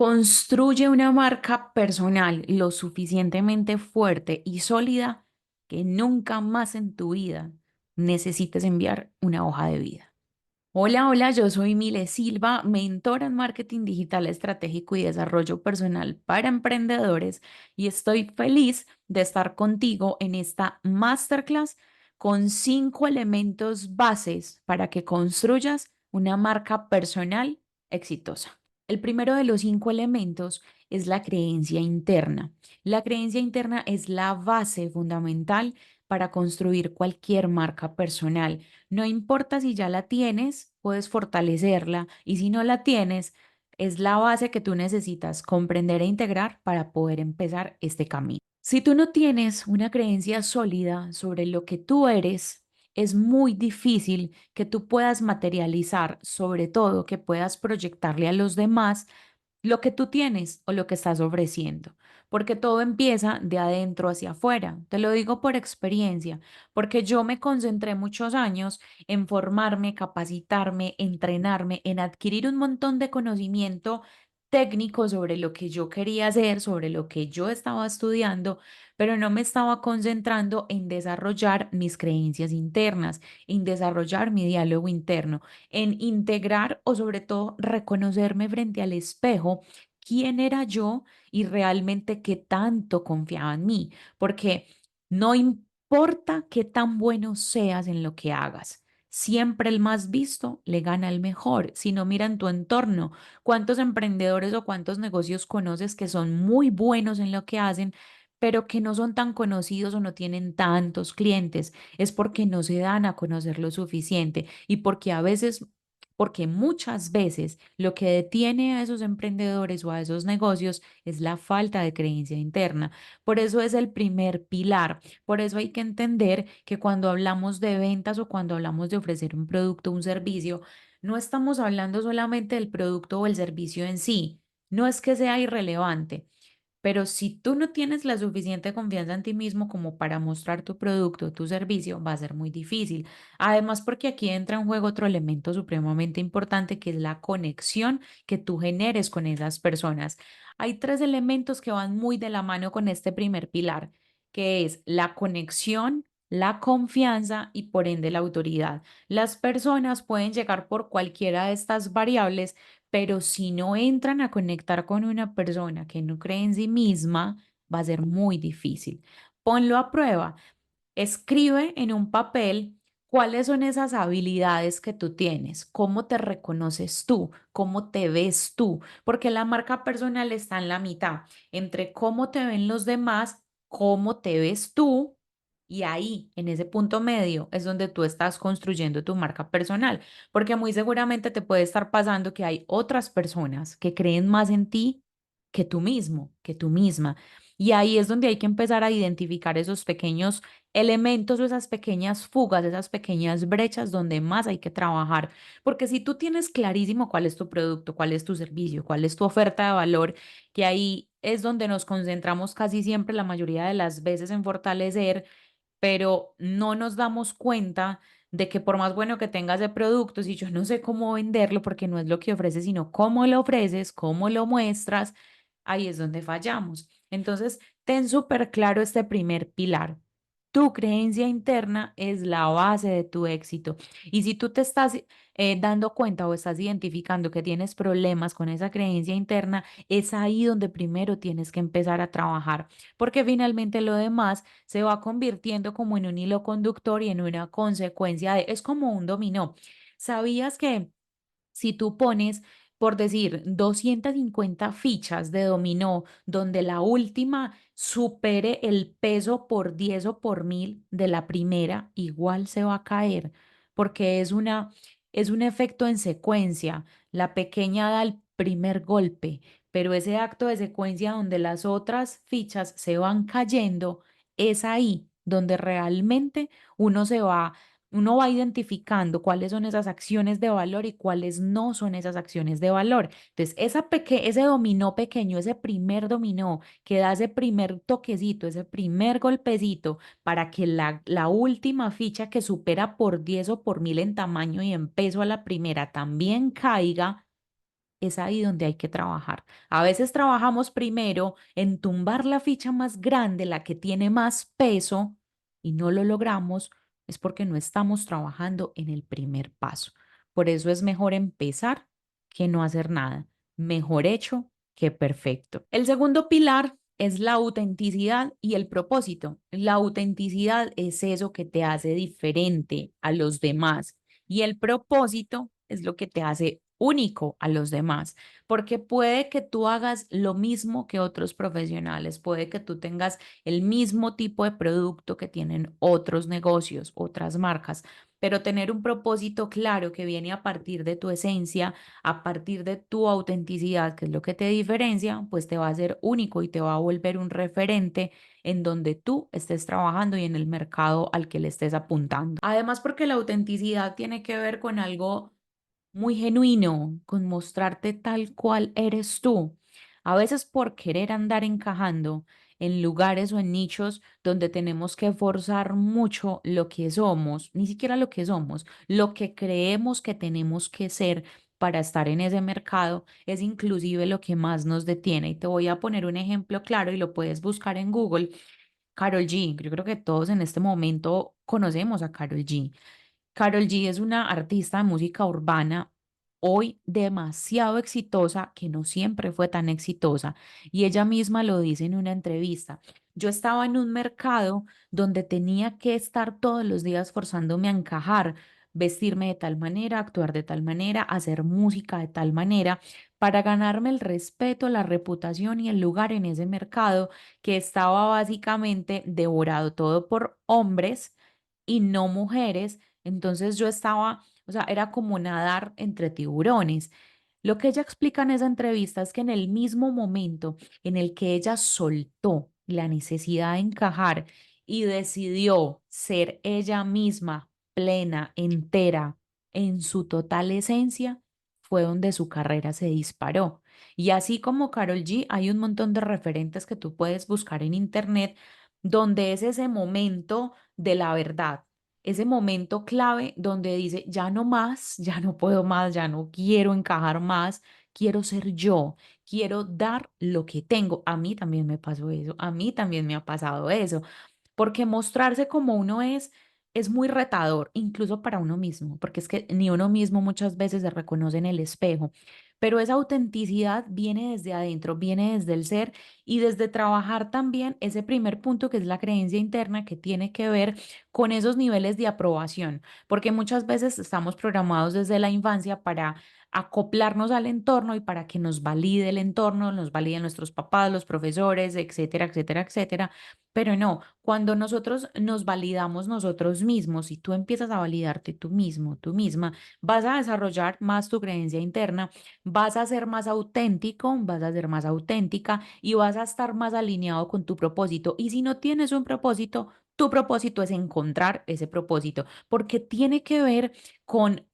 Construye una marca personal lo suficientemente fuerte y sólida que nunca más en tu vida necesites enviar una hoja de vida. Hola, hola, yo soy Mile Silva, mentora en marketing digital estratégico y desarrollo personal para emprendedores y estoy feliz de estar contigo en esta masterclass con 5 elementos bases para que construyas una marca personal exitosa. El primero de los 5 elementos es la creencia interna. La creencia interna es la base fundamental para construir cualquier marca personal. No importa si ya la tienes, puedes fortalecerla y si no la tienes, es la base que tú necesitas comprender e integrar para poder empezar este camino. Si tú no tienes una creencia sólida sobre lo que tú eres, es muy difícil que tú puedas materializar, sobre todo que puedas proyectarle a los demás lo que tú tienes o lo que estás ofreciendo, porque todo empieza de adentro hacia afuera. Te lo digo por experiencia, porque yo me concentré muchos años en formarme, capacitarme, entrenarme, en adquirir un montón de conocimiento técnico sobre lo que yo quería hacer, sobre lo que yo estaba estudiando, pero no me estaba concentrando en desarrollar mis creencias internas, en desarrollar mi diálogo interno, en integrar o sobre todo reconocerme frente al espejo quién era yo y realmente qué tanto confiaba en mí, porque no importa qué tan bueno seas en lo que hagas. Siempre el más visto le gana al mejor. Si no, mira en tu entorno, cuántos emprendedores o cuántos negocios conoces que son muy buenos en lo que hacen, pero que no son tan conocidos o no tienen tantos clientes. Es porque no se dan a conocer lo suficiente y porque muchas veces lo que detiene a esos emprendedores o a esos negocios es la falta de creencia interna. Por eso es el primer pilar. Por eso hay que entender que cuando hablamos de ventas o cuando hablamos de ofrecer un producto o un servicio, no estamos hablando solamente del producto o el servicio en sí. No es que sea irrelevante, pero si tú no tienes la suficiente confianza en ti mismo como para mostrar tu producto o tu servicio, va a ser muy difícil. Además, porque aquí entra en juego otro elemento supremamente importante que es la conexión que tú generes con esas personas. Hay 3 elementos que van muy de la mano con este primer pilar, que es la conexión, la confianza y por ende la autoridad. Las personas pueden llegar por cualquiera de estas variables, pero si no entran a conectar con una persona que no cree en sí misma, va a ser muy difícil. Ponlo a prueba. Escribe en un papel cuáles son esas habilidades que tú tienes, cómo te reconoces tú, cómo te ves tú, porque la marca personal está en la mitad, entre cómo te ven los demás, cómo te ves tú, y ahí, en ese punto medio, es donde tú estás construyendo tu marca personal, porque muy seguramente te puede estar pasando que hay otras personas que creen más en ti que tú mismo, que tú misma. Y ahí es donde hay que empezar a identificar esos pequeños elementos o esas pequeñas fugas, esas pequeñas brechas donde más hay que trabajar. Porque si tú tienes clarísimo cuál es tu producto, cuál es tu servicio, cuál es tu oferta de valor, que ahí es donde nos concentramos casi siempre la mayoría de las veces en fortalecer, pero no nos damos cuenta de que por más bueno que tengas de producto, si yo no sé cómo venderlo, porque no es lo que ofreces, sino cómo lo ofreces, cómo lo muestras, ahí es donde fallamos. Entonces, ten súper claro este primer pilar. Tu creencia interna es la base de tu éxito. Y si tú te estás dando cuenta o estás identificando que tienes problemas con esa creencia interna, es ahí donde primero tienes que empezar a trabajar, porque finalmente lo demás se va convirtiendo como en un hilo conductor y en una consecuencia es como un dominó. ¿Sabías que si tú pones, por decir, 250 fichas de dominó, donde la última supere el peso por 10 o por 1000 de la primera, igual se va a caer, porque es un efecto en secuencia. La pequeña da el primer golpe, pero ese acto de secuencia donde las otras fichas se van cayendo, es ahí donde realmente uno se va uno va identificando cuáles son esas acciones de valor y cuáles no son esas acciones de valor. Entonces, ese dominó pequeño, ese primer dominó que da ese primer toquecito, ese primer golpecito para que la última ficha que supera por 10 o por 1000 en tamaño y en peso a la primera también caiga, es ahí donde hay que trabajar. A veces trabajamos primero en tumbar la ficha más grande, la que tiene más peso, y no lo logramos, es porque no estamos trabajando en el primer paso. Por eso es mejor empezar que no hacer nada. Mejor hecho que perfecto. El segundo pilar es la autenticidad y el propósito. La autenticidad es eso que te hace diferente a los demás y el propósito es lo que te hace único a los demás, porque puede que tú hagas lo mismo que otros profesionales, puede que tú tengas el mismo tipo de producto que tienen otros negocios, otras marcas, pero tener un propósito claro que viene a partir de tu esencia, a partir de tu autenticidad, que es lo que te diferencia, pues te va a hacer único y te va a volver un referente en donde tú estés trabajando y en el mercado al que le estés apuntando. Además, porque la autenticidad tiene que ver con algo muy genuino, con mostrarte tal cual eres tú. A veces por querer andar encajando en lugares o en nichos donde tenemos que forzar mucho lo que somos, ni siquiera lo que somos, lo que creemos que tenemos que ser para estar en ese mercado, es inclusive lo que más nos detiene. Y te voy a poner un ejemplo claro y lo puedes buscar en Google. Karol G, yo creo que todos en este momento conocemos a Karol G. Karol G es una artista de música urbana hoy demasiado exitosa, que no siempre fue tan exitosa, y ella misma lo dice en una entrevista. Yo estaba en un mercado donde tenía que estar todos los días forzándome a encajar, vestirme de tal manera, actuar de tal manera, hacer música de tal manera, para ganarme el respeto, la reputación y el lugar en ese mercado que estaba básicamente devorado todo por hombres y no mujeres. Entonces yo estaba, o sea, era como nadar entre tiburones. Lo que ella explica en esa entrevista es que en el mismo momento en el que ella soltó la necesidad de encajar y decidió ser ella misma, plena, entera, en su total esencia, fue donde su carrera se disparó. Y así como Karol G, hay un montón de referentes que tú puedes buscar en internet donde es ese momento de la verdad, ese momento clave donde dice, ya no más, ya no puedo más, ya no quiero encajar más, quiero ser yo, quiero dar lo que tengo. A mí también me pasó eso, a mí también me ha pasado eso, porque mostrarse como uno es muy retador, incluso para uno mismo, porque es que ni uno mismo muchas veces se reconoce en el espejo. Pero esa autenticidad viene desde adentro, viene desde el ser y desde trabajar también ese primer punto que es la creencia interna que tiene que ver con esos niveles de aprobación, porque muchas veces estamos programados desde la infancia para acoplarnos al entorno y para que nos valide el entorno, nos validen nuestros papás, los profesores, etcétera, etcétera, etcétera. Pero no, cuando nosotros nos validamos nosotros mismos y tú empiezas a validarte tú mismo, tú misma, vas a desarrollar más tu creencia interna, vas a ser más auténtico, vas a ser más auténtica y vas a estar más alineado con tu propósito. Y si no tienes un propósito, tu propósito es encontrar ese propósito, porque tiene que ver con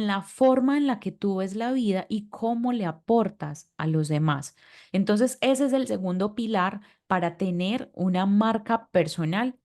la forma en la que tú ves la vida y cómo le aportas a los demás. Entonces, ese es el segundo pilar para tener una marca personal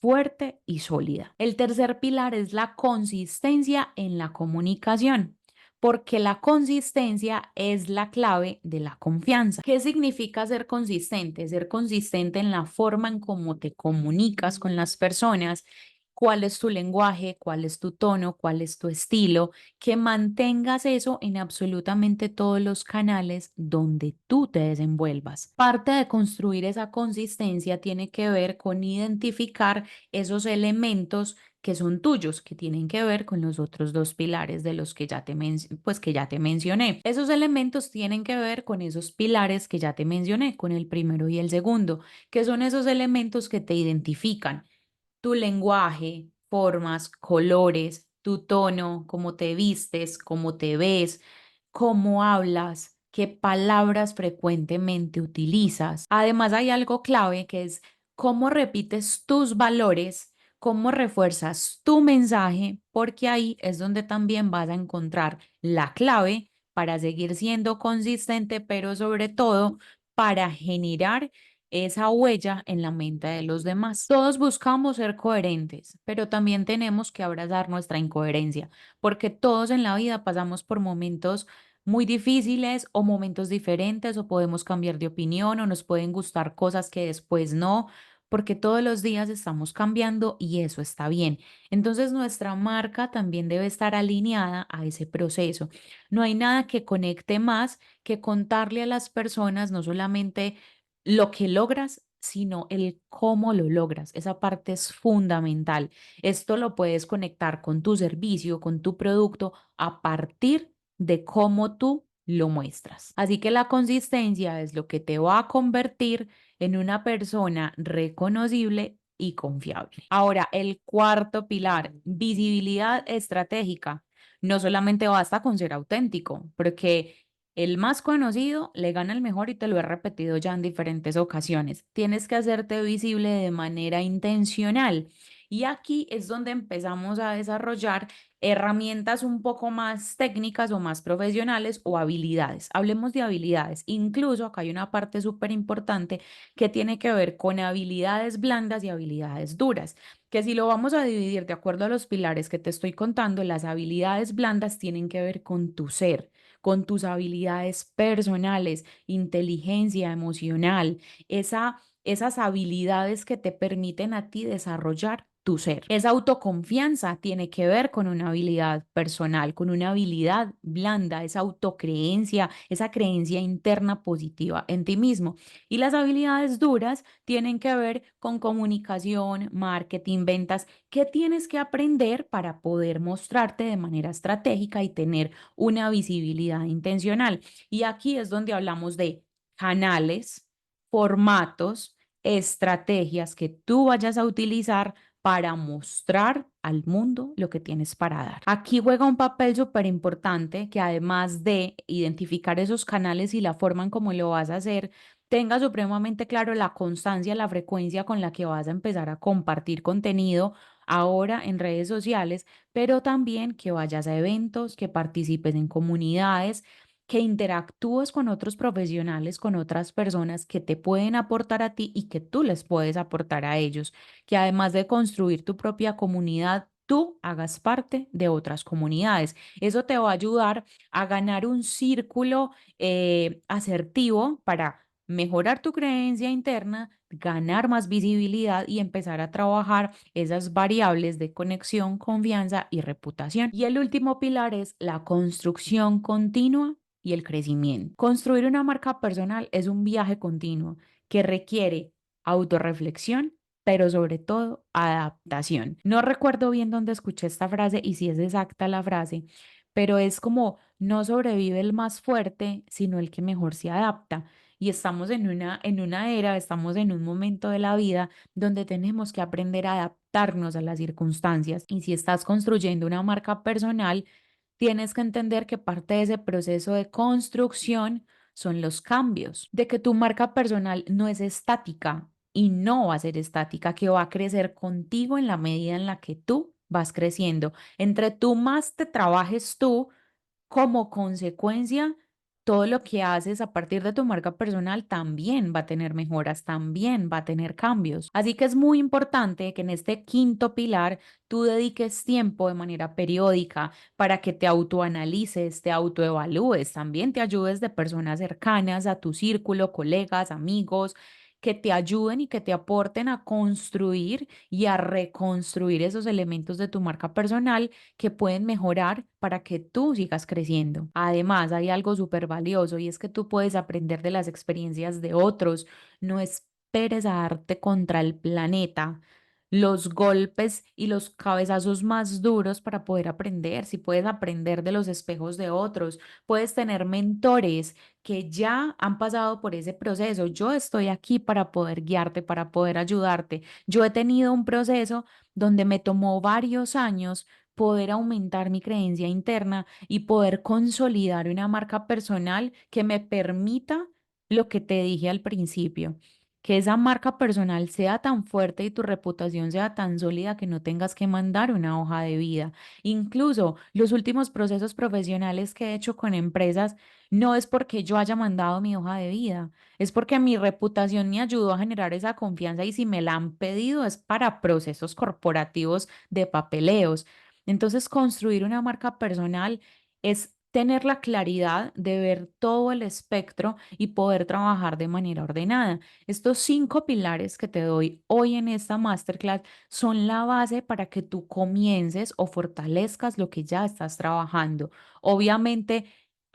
fuerte y sólida. El tercer pilar es la consistencia en la comunicación, porque la consistencia es la clave de la confianza. ¿Qué significa ser consistente? Ser consistente en la forma en cómo te comunicas con las personas, cuál es tu lenguaje, cuál es tu tono, cuál es tu estilo, que mantengas eso en absolutamente todos los canales donde tú te desenvuelvas. Parte de construir esa consistencia tiene que ver con identificar esos elementos que son tuyos, que tienen que ver con los otros dos pilares de los que pues que ya te mencioné. Esos elementos tienen que ver con esos pilares que ya te mencioné, con el primero y el segundo, que son esos elementos que te identifican tu lenguaje, formas, colores, tu tono, cómo te vistes, cómo te ves, cómo hablas, qué palabras frecuentemente utilizas. Además, hay algo clave que es cómo repites tus valores, cómo refuerzas tu mensaje, porque ahí es donde también vas a encontrar la clave para seguir siendo consistente, pero sobre todo para generar esa huella en la mente de los demás. Todos buscamos ser coherentes, pero también tenemos que abrazar nuestra incoherencia, porque todos en la vida pasamos por momentos muy difíciles o momentos diferentes o podemos cambiar de opinión o nos pueden gustar cosas que después no, porque todos los días estamos cambiando y eso está bien. Entonces nuestra marca también debe estar alineada a ese proceso. No hay nada que conecte más que contarle a las personas no solamente lo que logras, sino el cómo lo logras. Esa parte es fundamental. Esto lo puedes conectar con tu servicio, con tu producto, a partir de cómo tú lo muestras. Así que la consistencia es lo que te va a convertir en una persona reconocible y confiable. Ahora, el cuarto pilar, visibilidad estratégica. No solamente basta con ser auténtico, porque el más conocido le gana el mejor y te lo he repetido ya en diferentes ocasiones. Tienes que hacerte visible de manera intencional. Y aquí es donde empezamos a desarrollar herramientas un poco más técnicas o más profesionales o habilidades. Hablemos de habilidades. Incluso acá hay una parte súper importante que tiene que ver con habilidades blandas y habilidades duras, que si lo vamos a dividir de acuerdo a los pilares que te estoy contando, las habilidades blandas tienen que ver con tu ser, con tus habilidades personales, inteligencia emocional, esas habilidades que te permiten a ti desarrollar tu ser. Esa autoconfianza tiene que ver con una habilidad personal, con una habilidad blanda, esa autocreencia, esa creencia interna positiva en ti mismo. Y las habilidades duras tienen que ver con comunicación, marketing, ventas, que tienes que aprender para poder mostrarte de manera estratégica y tener una visibilidad intencional. Y aquí es donde hablamos de canales, formatos, estrategias que tú vayas a utilizar para mostrar al mundo lo que tienes para dar. Aquí juega un papel súper importante que además de identificar esos canales y la forma en cómo lo vas a hacer, tenga supremamente claro la constancia, la frecuencia con la que vas a empezar a compartir contenido ahora en redes sociales, pero también que vayas a eventos, que participes en comunidades, que interactúes con otros profesionales, con otras personas que te pueden aportar a ti y que tú les puedes aportar a ellos, que además de construir tu propia comunidad, tú hagas parte de otras comunidades. Eso te va a ayudar a ganar un círculo asertivo para mejorar tu creencia interna, ganar más visibilidad y empezar a trabajar esas variables de conexión, confianza y reputación. Y el último pilar es la construcción continua y el crecimiento. Construir una marca personal es un viaje continuo que requiere autorreflexión, pero sobre todo adaptación. No recuerdo bien dónde escuché esta frase y si es exacta la frase, pero es como no sobrevive el más fuerte, sino el que mejor se adapta. Y estamos en una era, estamos en un momento de la vida donde tenemos que aprender a adaptarnos a las circunstancias. Y si estás construyendo una marca personal, tienes que entender que parte de ese proceso de construcción son los cambios, de que tu marca personal no es estática y no va a ser estática, que va a crecer contigo en la medida en la que tú vas creciendo. Entre tú más te trabajes tú, como consecuencia, todo lo que haces a partir de tu marca personal también va a tener mejoras, también va a tener cambios. Así que es muy importante que en este quinto pilar tú dediques tiempo de manera periódica para que te autoanalices, te autoevalúes, también te ayudes de personas cercanas a tu círculo, colegas, amigos, que te ayuden y que te aporten a construir y a reconstruir esos elementos de tu marca personal que pueden mejorar para que tú sigas creciendo. Además, hay algo súper valioso y es que tú puedes aprender de las experiencias de otros. No esperes a darte contra el planeta los golpes y los cabezazos más duros para poder aprender. Si puedes aprender de los espejos de otros, puedes tener mentores que ya han pasado por ese proceso. Yo estoy aquí para poder guiarte, para poder ayudarte. Yo he tenido un proceso donde me tomó varios años poder aumentar mi creencia interna y poder consolidar una marca personal que me permita lo que te dije al principio, que esa marca personal sea tan fuerte y tu reputación sea tan sólida que no tengas que mandar una hoja de vida. Incluso los últimos procesos profesionales que he hecho con empresas no es porque yo haya mandado mi hoja de vida, es porque mi reputación me ayudó a generar esa confianza y si me la han pedido es para procesos corporativos de papeleos. Entonces, construir una marca personal es tener la claridad de ver todo el espectro y poder trabajar de manera ordenada. Estos 5 pilares que te doy hoy en esta masterclass son la base para que tú comiences o fortalezcas lo que ya estás trabajando. Obviamente,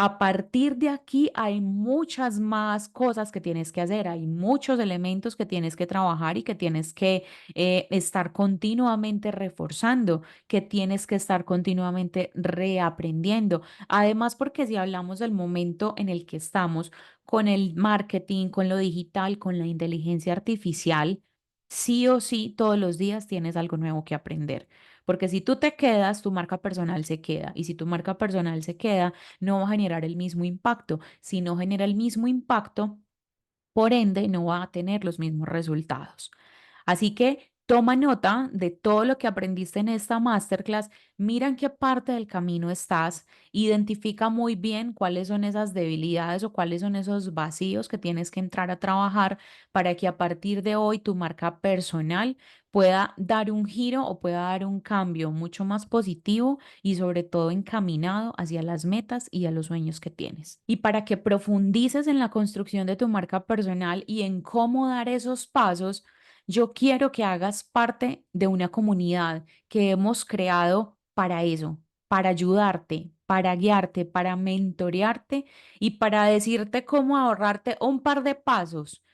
a partir de aquí hay muchas más cosas que tienes que hacer, hay muchos elementos que tienes que trabajar y que tienes que estar continuamente reforzando, que tienes que estar continuamente reaprendiendo. Además, porque si hablamos del momento en el que estamos con el marketing, con lo digital, con la inteligencia artificial, sí o sí, todos los días tienes algo nuevo que aprender. Porque si tú te quedas, tu marca personal se queda. Y si tu marca personal se queda, no va a generar el mismo impacto. Si no genera el mismo impacto, por ende, no va a tener los mismos resultados. Así que toma nota de todo lo que aprendiste en esta masterclass, mira en qué parte del camino estás, identifica muy bien cuáles son esas debilidades o cuáles son esos vacíos que tienes que entrar a trabajar para que a partir de hoy tu marca personal pueda dar un giro o pueda dar un cambio mucho más positivo y sobre todo encaminado hacia las metas y a los sueños que tienes. Y para que profundices en la construcción de tu marca personal y en cómo dar esos pasos, yo quiero que hagas parte de una comunidad que hemos creado para eso, para ayudarte, para guiarte, para mentorearte y para decirte cómo ahorrarte un par de pasos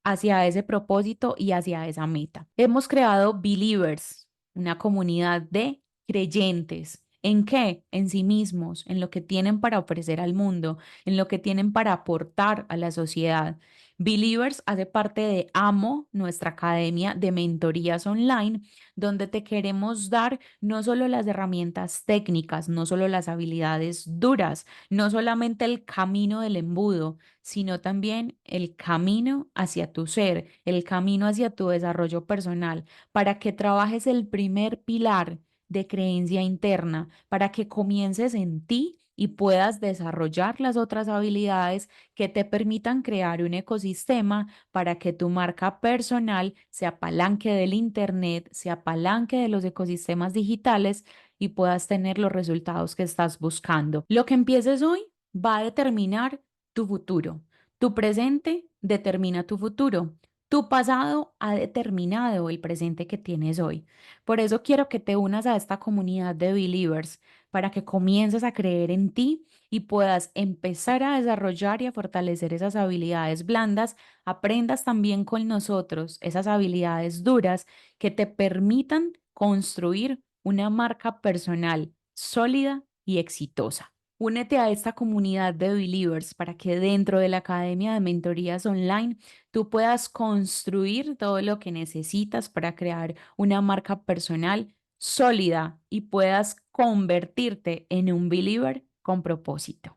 hacia ese propósito y hacia esa meta. Hemos creado Believers, una comunidad de creyentes. ¿En qué? En sí mismos, en lo que tienen para ofrecer al mundo, en lo que tienen para aportar a la sociedad. Believers hace parte de AMO, nuestra academia de mentorías online, donde te queremos dar no solo las herramientas técnicas, no solo las habilidades duras, no solamente el camino del embudo, sino también el camino hacia tu ser, el camino hacia tu desarrollo personal, para que trabajes el primer pilar de creencia interna, para que comiences en ti y puedas desarrollar las otras habilidades que te permitan crear un ecosistema para que tu marca personal se apalanque del Internet, se apalanque de los ecosistemas digitales y puedas tener los resultados que estás buscando. Lo que empieces hoy va a determinar tu futuro. Tu presente determina tu futuro. Tu pasado ha determinado el presente que tienes hoy. Por eso quiero que te unas a esta comunidad de believers para que comiences a creer en ti y puedas empezar a desarrollar y a fortalecer esas habilidades blandas. Aprendas también con nosotros esas habilidades duras que te permitan construir una marca personal sólida y exitosa. Únete a esta comunidad de believers para que dentro de la Academia de Mentorías Online tú puedas construir todo lo que necesitas para crear una marca personal sólida y puedas convertirte en un believer con propósito.